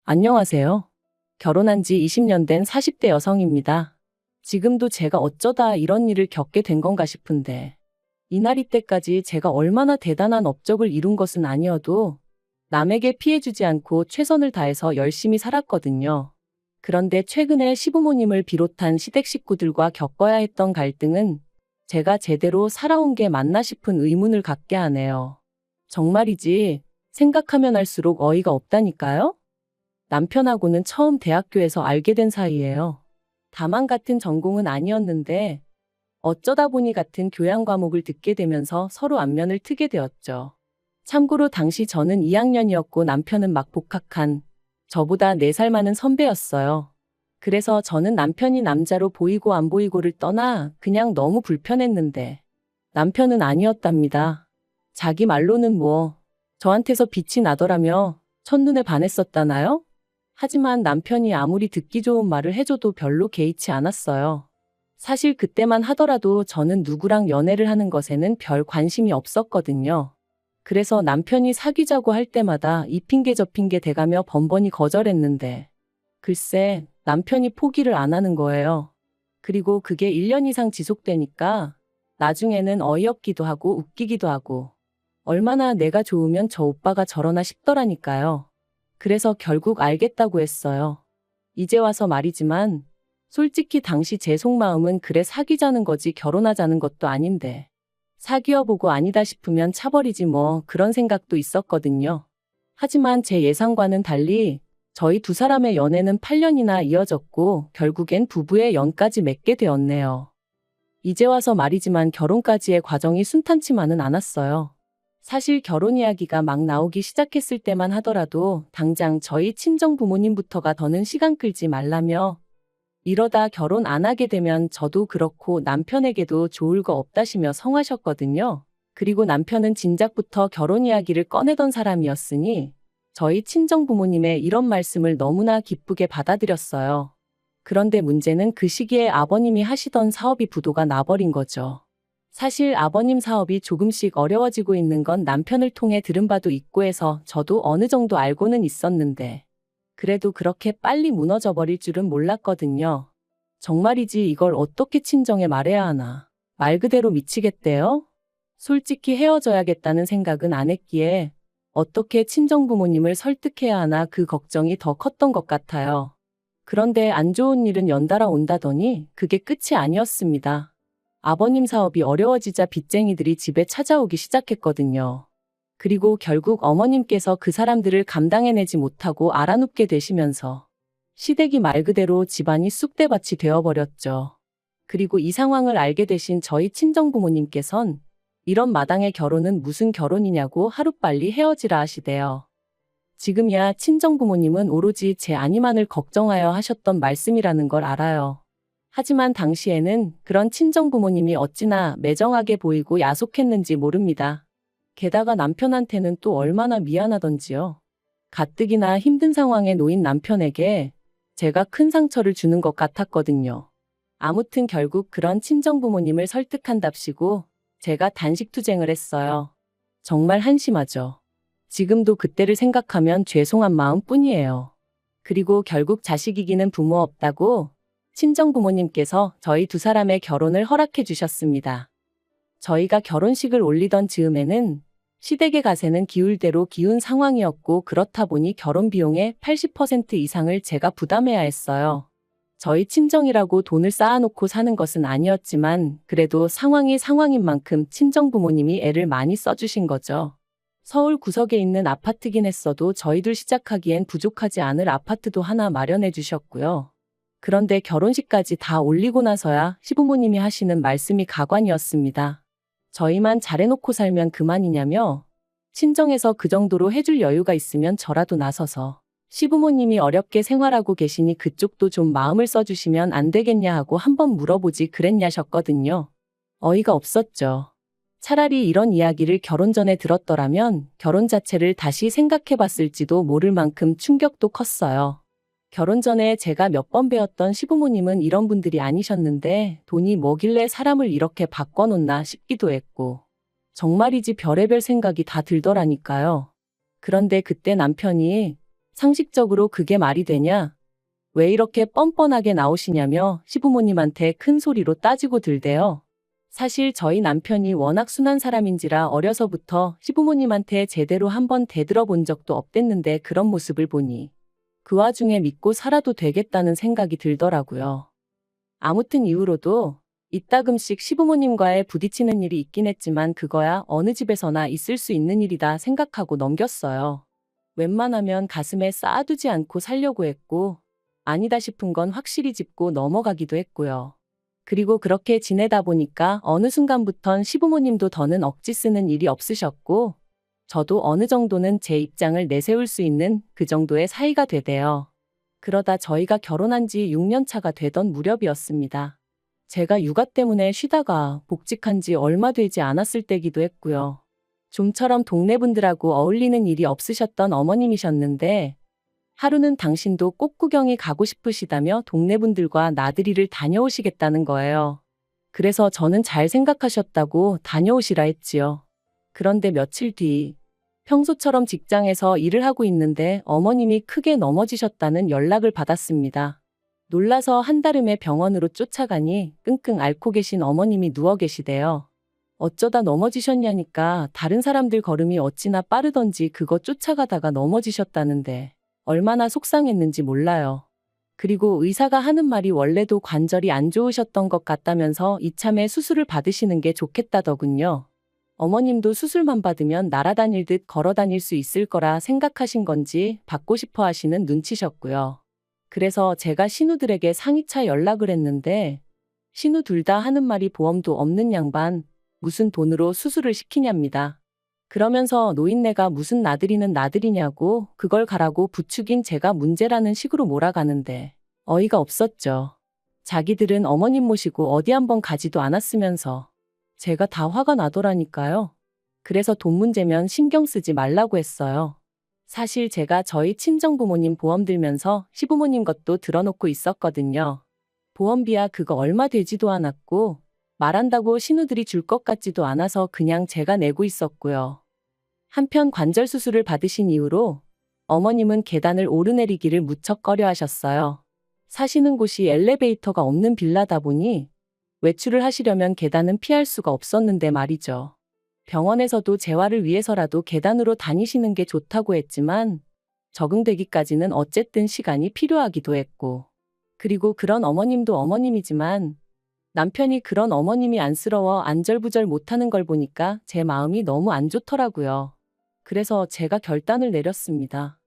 안녕하세요. 결혼한 지 20년 된 40대 여성입니다. 지금도 제가 어쩌다 이런 일을 겪게 된 건가 싶은데, 이날이 때까지 제가 얼마나 대단한 업적을 이룬 것은 아니어도 남에게 피해주지 않고 최선을 다해서 열심히 살았거든요. 그런데 최근에 시부모님을 비롯한 시댁 식구들과 겪어야 했던 갈등은 제가 제대로 살아온 게 맞나 싶은 의문을 갖게 하네요. 정말이지 생각하면 할수록 어이가 없다니까요? 남편하고는 처음 대학교에서 알게 된 사이예요. 다만 같은 전공은 아니었는데 어쩌다 보니 같은 교양 과목을 듣게 되면서 서로 안면을 트게 되었죠. 참고로 당시 저는 2학년이었고 남편은 막 복학한 저보다 4살 많은 선배였어요. 그래서 저는 남편이 남자로 보이고 안 보이고를 떠나 그냥 너무 불편했는데 남편은 아니었답니다. 자기 말로는 저한테서 빛이 나더라며 첫눈에 반했었다나요? 하지만 남편이 아무리 듣기 좋은 말을 해줘도 별로 개의치 않았어요. 사실 그때만 하더라도 저는 누구랑 연애를 하는 것에는 별 관심이 없었거든요. 그래서 남편이 사귀자고 할 때마다 이 핑계 저 핑계 대가며 번번이 거절했는데, 글쎄, 남편이 포기를 안 하는 거예요. 그리고 그게 1년 이상 지속되니까 나중에는 어이없기도 하고 웃기기도 하고, 얼마나 내가 좋으면 저 오빠가 저러나 싶더라니까요. 그래서 결국 알겠다고 했어요. 이제 와서 말이지만 솔직히 당시 제 속마음은 그래 사귀자는 거지 결혼하자는 것도 아닌데 사귀어보고 아니다 싶으면 차버리지 그런 생각도 있었거든요. 하지만 제 예상과는 달리 저희 두 사람의 연애는 8년이나 이어졌고 결국엔 부부의 연까지 맺게 되었네요. 이제 와서 말이지만 결혼까지의 과정이 순탄치만은 않았어요. 사실 결혼 이야기가 막 나오기 시작했을 때만 하더라도 당장 저희 친정 부모님부터가 더는 시간 끌지 말라며 이러다 결혼 안 하게 되면 저도 그렇고 남편에게도 좋을 거 없다시며 성하셨거든요. 그리고 남편은 진작부터 결혼 이야기를 꺼내던 사람이었으니 저희 친정 부모님의 이런 말씀을 너무나 기쁘게 받아들였어요. 그런데 문제는 그 시기에 아버님이 하시던 사업이 부도가 나버린 거죠. 사실 아버님 사업이 조금씩 어려워지고 있는 건 남편을 통해 들은 바도 있고 해서 저도 어느 정도 알고는 있었는데 그래도 그렇게 빨리 무너져 버릴 줄은 몰랐거든요. 정말이지 이걸 어떻게 친정에 말해야 하나. 말 그대로 미치겠대요? 솔직히 헤어져야겠다는 생각은 안 했기에 어떻게 친정 부모님을 설득해야 하나 그 걱정이 더 컸던 것 같아요. 그런데 안 좋은 일은 연달아 온다더니 그게 끝이 아니었습니다. 아버님 사업이 어려워지자 빚쟁이들이 집에 찾아오기 시작했거든요. 그리고 결국 어머님께서 그 사람들을 감당해내지 못하고 알아눕게 되시면서 시댁이 말 그대로 집안이 쑥대밭이 되어버렸죠. 그리고 이 상황을 알게 되신 저희 친정부모님께선 이런 마당의 결혼은 무슨 결혼이냐고 하루빨리 헤어지라 하시대요. 지금이야 친정부모님은 오로지 제 안위만을 걱정하여 하셨던 말씀이라는 걸 알아요. 하지만 당시에는 그런 친정부모님이 어찌나 매정하게 보이고 야속했는지 모릅니다. 게다가 남편한테는 또 얼마나 미안하던지요. 가뜩이나 힘든 상황에 놓인 남편에게 제가 큰 상처를 주는 것 같았거든요. 아무튼 결국 그런 친정부모님을 설득한답시고 제가 단식투쟁을 했어요. 정말 한심하죠. 지금도 그때를 생각하면 죄송한 마음뿐이에요. 그리고 결국 자식 이기는 부모 없다고 친정 부모님께서 저희 두 사람의 결혼을 허락해 주셨습니다. 저희가 결혼식을 올리던 즈음에는 시댁의 가세는 기울 대로 기운 상황이었고 그렇다 보니 결혼 비용의 80% 이상을 제가 부담해야 했어요. 저희 친정이라고 돈을 쌓아놓고 사는 것은 아니었지만 그래도 상황이 상황인 만큼 친정 부모님이 애를 많이 써주신 거죠. 서울 구석에 있는 아파트긴 했어도 저희들 시작하기엔 부족하지 않을 아파트도 하나 마련해 주셨고요. 그런데 결혼식까지 다 올리고 나서야 시부모님이 하시는 말씀이 가관이었습니다. 저희만 잘해놓고 살면 그만이냐며 친정에서 그 정도로 해줄 여유가 있으면 저라도 나서서 시부모님이 어렵게 생활하고 계시니 그쪽도 좀 마음을 써주시면 안 되겠냐 하고 한번 물어보지 그랬냐셨거든요. 어이가 없었죠. 차라리 이런 이야기를 결혼 전에 들었더라면 결혼 자체를 다시 생각해봤을지도 모를 만큼 충격도 컸어요. 결혼 전에 제가 몇 번 배웠던 시부모님은 이런 분들이 아니셨는데 돈이 뭐길래 사람을 이렇게 바꿔놓나 싶기도 했고 정말이지 별의별 생각이 다 들더라니까요. 그런데 그때 남편이 상식적으로 그게 말이 되냐? 왜 이렇게 뻔뻔하게 나오시냐며 시부모님한테 큰 소리로 따지고 들대요. 사실 저희 남편이 워낙 순한 사람인지라 어려서부터 시부모님한테 제대로 한번 대들어 본 적도 없댔는데 그런 모습을 보니 그 와중에 믿고 살아도 되겠다는 생각이 들더라고요. 아무튼 이후로도 이따금씩 시부모님과의 부딪히는 일이 있긴 했지만 그거야 어느 집에서나 있을 수 있는 일이다 생각하고 넘겼어요. 웬만하면 가슴에 쌓아두지 않고 살려고 했고 아니다 싶은 건 확실히 짚고 넘어가기도 했고요. 그리고 그렇게 지내다 보니까 어느 순간부턴 시부모님도 더는 억지 쓰는 일이 없으셨고 저도 어느 정도는 제 입장을 내세울 수 있는 그 정도의 사이가 되대요. 그러다 저희가 결혼한 지 6년 차가 되던 무렵이었습니다. 제가 육아 때문에 쉬다가 복직한 지 얼마 되지 않았을 때기도 했고요. 좀처럼 동네 분들하고 어울리는 일이 없으셨던 어머님이셨는데 하루는 당신도 꽃구경이 가고 싶으시다며 동네 분들과 나들이를 다녀오시겠다는 거예요. 그래서 저는 잘 생각하셨다고 다녀오시라 했지요. 그런데 며칠 뒤 평소처럼 직장에서 일을 하고 있는데 어머님이 크게 넘어지셨다는 연락을 받았습니다. 놀라서 한달음에 병원으로 쫓아가니 끙끙 앓고 계신 어머님이 누워 계시대요. 어쩌다 넘어지셨냐니까 다른 사람들 걸음이 어찌나 빠르던지 그거 쫓아가다가 넘어지셨다는데 얼마나 속상했는지 몰라요. 그리고 의사가 하는 말이 원래도 관절이 안 좋으셨던 것 같다면서 이참에 수술을 받으시는 게 좋겠다더군요. 어머님도 수술만 받으면 날아다닐듯 걸어다닐 수 있을 거라 생각하신 건지 받고 싶어 하시는 눈치셨고요. 그래서 제가 신우들에게 상의차 연락을 했는데 신우 둘 다 하는 말이 보험도 없는 양반 무슨 돈으로 수술을 시키냐입니다. 그러면서 노인네가 무슨 나들이는 나들이냐고 그걸 가라고 부추긴 제가 문제라는 식으로 몰아가는데 어이가 없었죠. 자기들은 어머님 모시고 어디 한번 가지도 않았으면서 제가 다 화가 나더라니까요. 그래서 돈 문제면 신경 쓰지 말라고 했어요. 사실 제가 저희 친정부모님 보험 들면서 시부모님 것도 들어놓고 있었거든요. 보험비야 그거 얼마 되지도 않았고 말한다고 신우들이 줄 것 같지도 않아서 그냥 제가 내고 있었고요. 한편 관절 수술을 받으신 이후로 어머님은 계단을 오르내리기를 무척 꺼려 하셨어요. 사시는 곳이 엘리베이터가 없는 빌라다 보니 외출을 하시려면 계단은 피할 수가 없었는데 말이죠. 병원에서도 재활을 위해서라도 계단으로 다니시는 게 좋다고 했지만 적응되기까지는 어쨌든 시간이 필요하기도 했고 그리고 그런 어머님도 어머님이지만 남편이 그런 어머님이 안쓰러워 안절부절 못하는 걸 보니까 제 마음이 너무 안 좋더라고요. 그래서 제가 결단을 내렸습니다.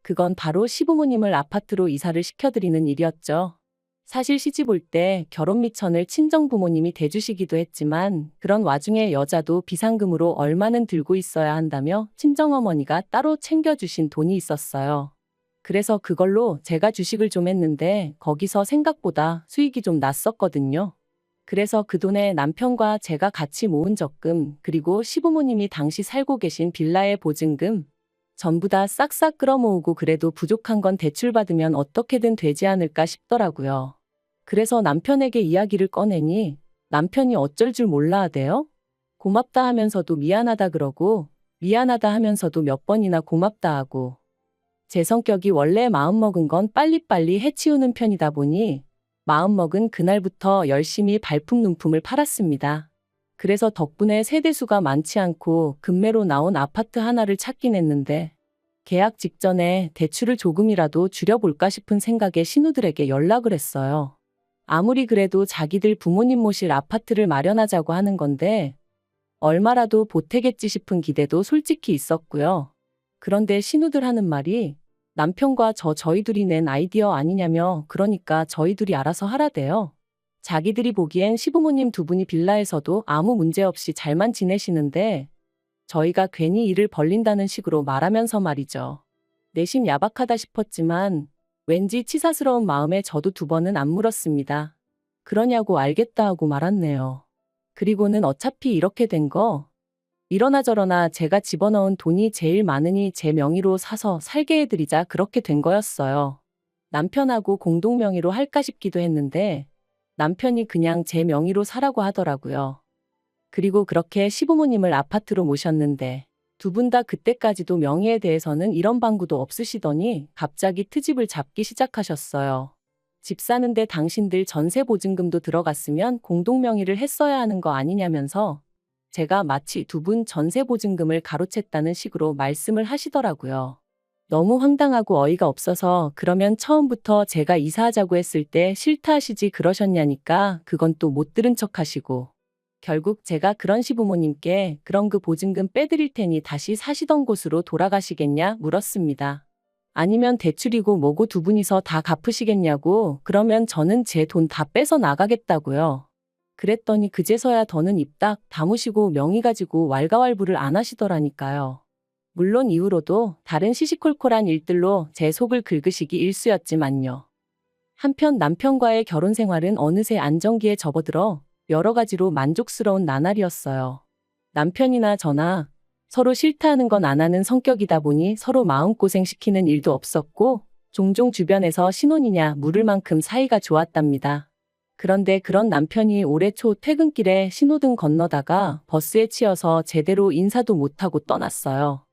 그건 바로 시부모님을 아파트로 이사를 시켜드리는 일이었죠. 사실 시집 올 때 결혼 미천을 친정부모님이 대주시기도 했지만 그런 와중에 여자도 비상금으로 얼마는 들고 있어야 한다며 친정어머니가 따로 챙겨주신 돈이 있었어요. 그래서 그걸로 제가 주식을 좀 했는데 거기서 생각보다 수익이 좀 났었거든요. 그래서 그 돈에 남편과 제가 같이 모은 적금 그리고 시부모님이 당시 살고 계신 빌라의 보증금 전부 다 싹싹 끌어모으고 그래도 부족한 건 대출받으면 어떻게든 되지 않을까 싶더라고요. 그래서 남편에게 이야기를 꺼내니 남편이 어쩔 줄 몰라 하대요. 고맙다 하면서도 미안하다 그러고 미안하다 하면서도 몇 번이나 고맙다 하고 제 성격이 원래 마음먹은 건 빨리빨리 해치우는 편이다 보니 마음먹은 그날부터 열심히 발품 눈품을 팔았습니다. 그래서 덕분에 세대수가 많지 않고 급매로 나온 아파트 하나를 찾긴 했는데 계약 직전에 대출을 조금이라도 줄여볼까 싶은 생각에 신우들에게 연락을 했어요. 아무리 그래도 자기들 부모님 모실 아파트를 마련하자고 하는 건데 얼마라도 보태겠지 싶은 기대도 솔직히 있었고요. 그런데 신우들 하는 말이 남편과 저희 둘이 낸 아이디어 아니냐며 그러니까 저희 둘이 알아서 하라대요. 자기들이 보기엔 시부모님 두 분이 빌라에서도 아무 문제 없이 잘만 지내시는데 저희가 괜히 일을 벌린다는 식으로 말하면서 말이죠. 내심 야박하다 싶었지만 왠지 치사스러운 마음에 저도 두 번은 안 물었습니다. 그러냐고 알겠다 하고 말았네요. 그리고는 어차피 이렇게 된 거 이러나 저러나 제가 집어넣은 돈이 제일 많으니 제 명의로 사서 살게 해드리자 그렇게 된 거였어요. 남편하고 공동 명의로 할까 싶기도 했는데 남편이 그냥 제 명의로 사라고 하더라고요. 그리고 그렇게 시부모님을 아파트로 모셨는데 두 분 다 그때까지도 명의에 대해서는 이런 방구도 없으시더니 갑자기 트집을 잡기 시작하셨어요. 집 사는데 당신들 전세 보증금도 들어갔으면 공동 명의를 했어야 하는 거 아니냐면서 제가 마치 두 분 전세 보증금을 가로챘다는 식으로 말씀을 하시더라고요. 너무 황당하고 어이가 없어서 그러면 처음부터 제가 이사하자고 했을 때 싫다 하시지 그러셨냐니까 그건 또 못 들은 척 하시고 결국 제가 그런 시부모님께 그럼 그 보증금 빼드릴 테니 다시 사시던 곳으로 돌아가시겠냐 물었습니다. 아니면 대출이고 뭐고 두 분이서 다 갚으시겠냐고 그러면 저는 제 돈 다 빼서 나가겠다고요. 그랬더니 그제서야 더는 입 딱 다무시고 명의 가지고 왈가왈부를 안 하시더라니까요. 물론 이후로도 다른 시시콜콜한 일들로 제 속을 긁으시기 일쑤였지만요. 한편 남편과의 결혼 생활은 어느새 안정기에 접어들어 여러 가지로 만족스러운 나날이었어요. 남편이나 저나 서로 싫다 하는 건 안 하는 성격이다 보니 서로 마음고생시키는 일도 없었고 종종 주변에서 신혼이냐 물을 만큼 사이가 좋았답니다. 그런데 그런 남편이 올해 초 퇴근길에 신호등 건너다가 버스에 치여서 제대로 인사도 못하고 떠났어요.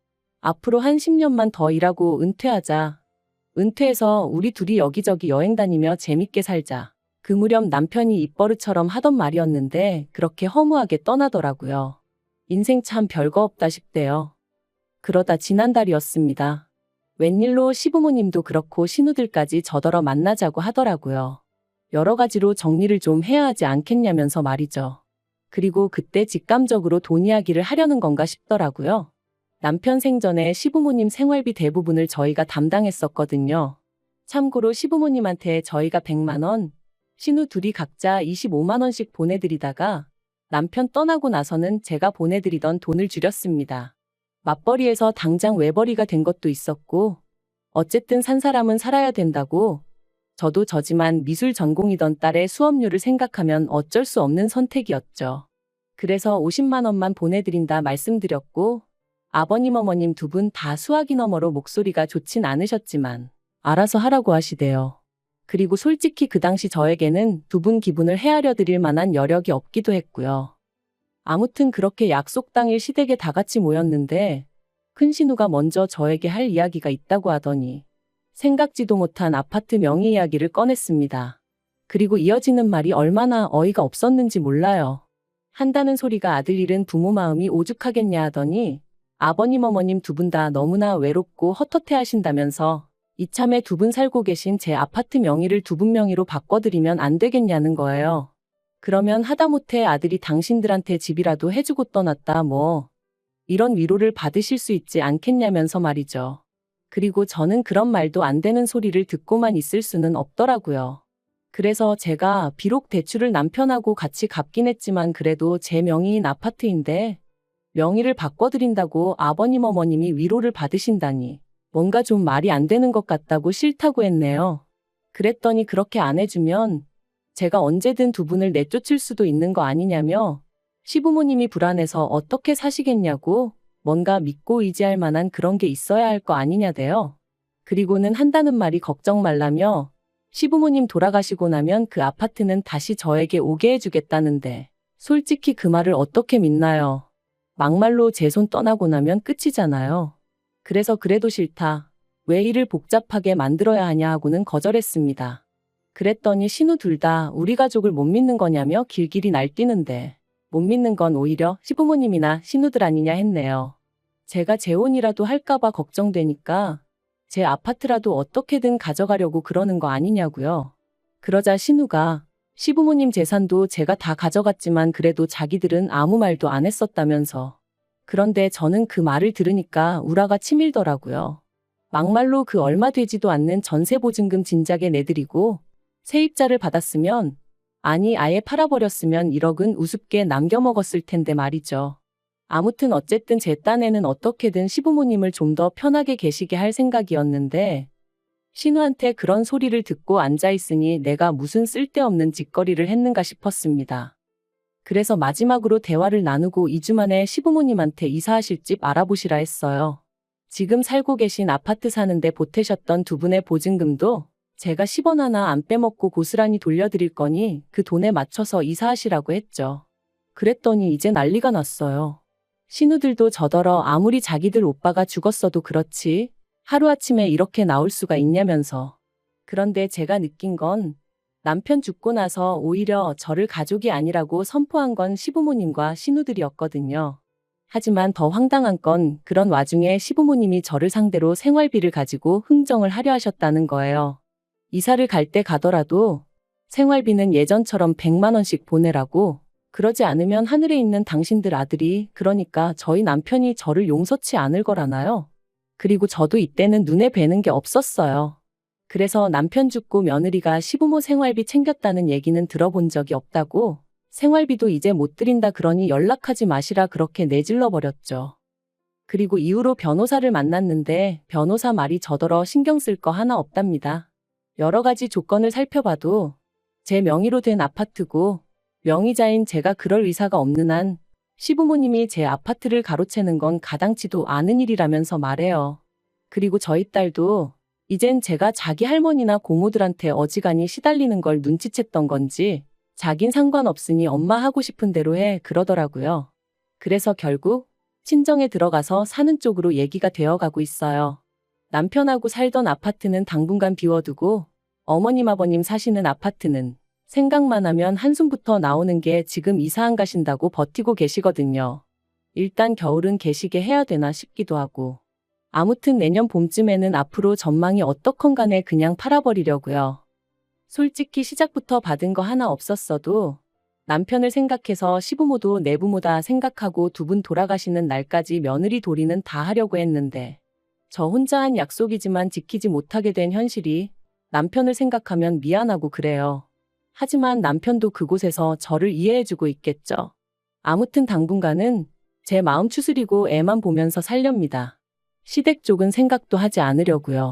앞으로 한 10년만 더 일하고 은퇴하자. 은퇴해서 우리 둘이 여기저기 여행 다니며 재밌게 살자. 그 무렵 남편이 입버릇처럼 하던 말이었는데 그렇게 허무하게 떠나더라고요. 인생 참 별거 없다 싶대요. 그러다 지난달이었습니다. 웬일로 시부모님도 그렇고 신우들까지 저더러 만나자고 하더라고요. 여러 가지로 정리를 좀 해야 하지 않겠냐면서 말이죠. 그리고 그때 직감적으로 돈 이야기를 하려는 건가 싶더라고요. 남편 생전에 시부모님 생활비 대부분을 저희가 담당했었거든요. 참고로 시부모님한테 저희가 100만 원, 신우 둘이 각자 25만 원씩 보내드리다가 남편 떠나고 나서는 제가 보내드리던 돈을 줄였습니다. 맞벌이에서 당장 외벌이가 된 것도 있었고 어쨌든 산 사람은 살아야 된다고 저도 저지만 미술 전공이던 딸의 수업료를 생각하면 어쩔 수 없는 선택이었죠. 그래서 50만 원만 보내드린다 말씀드렸고 아버님 어머님 두 분 다 수학이 너머로 목소리가 좋진 않으셨지만 알아서 하라고 하시대요. 그리고 솔직히 그 당시 저에게는 두 분 기분을 헤아려 드릴 만한 여력이 없기도 했고요. 아무튼 그렇게 약속 당일 시댁에 다 같이 모였는데 큰 신우가 먼저 저에게 할 이야기가 있다고 하더니 생각지도 못한 아파트 명의 이야기를 꺼냈습니다. 그리고 이어지는 말이 얼마나 어이가 없었는지 몰라요. 한다는 소리가 아들 잃은 부모 마음이 오죽하겠냐 하더니 아버님 어머님 두 분 다 너무나 외롭고 헛헛해 하신다면서 이참에 두 분 살고 계신 제 아파트 명의를 두 분 명의로 바꿔드리면 안 되겠냐는 거예요. 그러면 하다못해 아들이 당신들한테 집이라도 해주고 떠났다 뭐 이런 위로를 받으실 수 있지 않겠냐면서 말이죠. 그리고 저는 그런 말도 안 되는 소리를 듣고만 있을 수는 없더라고요. 그래서 제가 비록 대출을 남편하고 같이 갚긴 했지만 그래도 제 명의인 아파트인데 명의를 바꿔드린다고 아버님 어머님이 위로를 받으신다니 뭔가 좀 말이 안 되는 것 같다고 싫다고 했네요. 그랬더니 그렇게 안 해주면 제가 언제든 두 분을 내쫓을 수도 있는 거 아니냐며 시부모님이 불안해서 어떻게 사시겠냐고 뭔가 믿고 의지할 만한 그런 게 있어야 할 거 아니냐대요. 그리고는 한다는 말이 걱정 말라며 시부모님 돌아가시고 나면 그 아파트는 다시 저에게 오게 해주겠다는데 솔직히 그 말을 어떻게 믿나요? 막말로 제 손 떠나고 나면 끝이잖아요. 그래서 그래도 싫다. 왜 일을 복잡하게 만들어야 하냐 하고는 거절했습니다. 그랬더니 신우 둘 다 우리 가족을 못 믿는 거냐며 길길이 날뛰는데 못 믿는 건 오히려 시부모님이나 신우들 아니냐 했네요. 제가 재혼이라도 할까봐 걱정되니까 제 아파트라도 어떻게든 가져가려고 그러는 거 아니냐고요. 그러자 신우가 시부모님 재산도 제가 다 가져갔지만 그래도 자기들은 아무 말도 안 했었다면서. 그런데 저는 그 말을 들으니까 우라가 치밀더라고요. 막말로 그 얼마 되지도 않는 전세 보증금 진작에 내드리고 세입자를 받았으면 아니 아예 팔아버렸으면 1억은 우습게 남겨먹었을 텐데 말이죠. 아무튼 어쨌든 제 딴에는 어떻게든 시부모님을 좀 더 편하게 계시게 할 생각이었는데 신우한테 그런 소리를 듣고 앉아있으니 내가 무슨 쓸데없는 짓거리를 했는가 싶었습니다. 그래서 마지막으로 대화를 나누고 2주 만에 시부모님한테 이사하실 집 알아보시라 했어요. 지금 살고 계신 아파트 사는데 보태셨던 두 분의 보증금도 제가 10원 하나 안 빼먹고 고스란히 돌려드릴 거니 그 돈에 맞춰서 이사하시라고 했죠. 그랬더니 이제 난리가 났어요. 신우들도 저더러 아무리 자기들 오빠가 죽었어도 그렇지 하루아침에 이렇게 나올 수가 있냐면서. 그런데 제가 느낀 건 남편 죽고 나서 오히려 저를 가족이 아니라고 선포한 건 시부모님과 신우들이었거든요. 하지만 더 황당한 건 그런 와중에 시부모님이 저를 상대로 생활비를 가지고 흥정을 하려 하셨다는 거예요. 이사를 갈 때 가더라도 생활비는 예전처럼 100만 원씩 보내라고, 그러지 않으면 하늘에 있는 당신들 아들이, 그러니까 저희 남편이 저를 용서치 않을 거라나요? 그리고 저도 이때는 눈에 뵈는 게 없었어요. 그래서 남편 죽고 며느리가 시부모 생활비 챙겼다는 얘기는 들어본 적이 없다고, 생활비도 이제 못 드린다 그러니 연락하지 마시라 그렇게 내질러 버렸죠. 그리고 이후로 변호사를 만났는데 변호사 말이 저더러 신경 쓸 거 하나 없답니다. 여러 가지 조건을 살펴봐도 제 명의로 된 아파트고 명의자인 제가 그럴 의사가 없는 한 시부모님이 제 아파트를 가로채는 건 가당치도 않은 일이라면서 말해요. 그리고 저희 딸도 이젠 제가 자기 할머니나 고모들한테 어지간히 시달리는 걸 눈치챘던 건지 자긴 상관없으니 엄마 하고 싶은 대로 해 그러더라고요. 그래서 결국 친정에 들어가서 사는 쪽으로 얘기가 되어가고 있어요. 남편하고 살던 아파트는 당분간 비워두고 어머님 아버님 사시는 아파트는 생각만 하면 한숨부터 나오는 게 지금 이사 안 가신다고 버티고 계시거든요. 일단 겨울은 계시게 해야 되나 싶기도 하고. 아무튼 내년 봄쯤에는 앞으로 전망이 어떻건 간에 그냥 팔아버리려고요. 솔직히 시작부터 받은 거 하나 없었어도 남편을 생각해서 시부모도 내부모다 생각하고 두 분 돌아가시는 날까지 며느리 도리는 다 하려고 했는데 저 혼자 한 약속이지만 지키지 못하게 된 현실이 남편을 생각하면 미안하고 그래요. 하지만 남편도 그곳에서 저를 이해해주고 있겠죠. 아무튼 당분간은 제 마음 추스리고 애만 보면서 살렵니다. 시댁 쪽은 생각도 하지 않으려고요.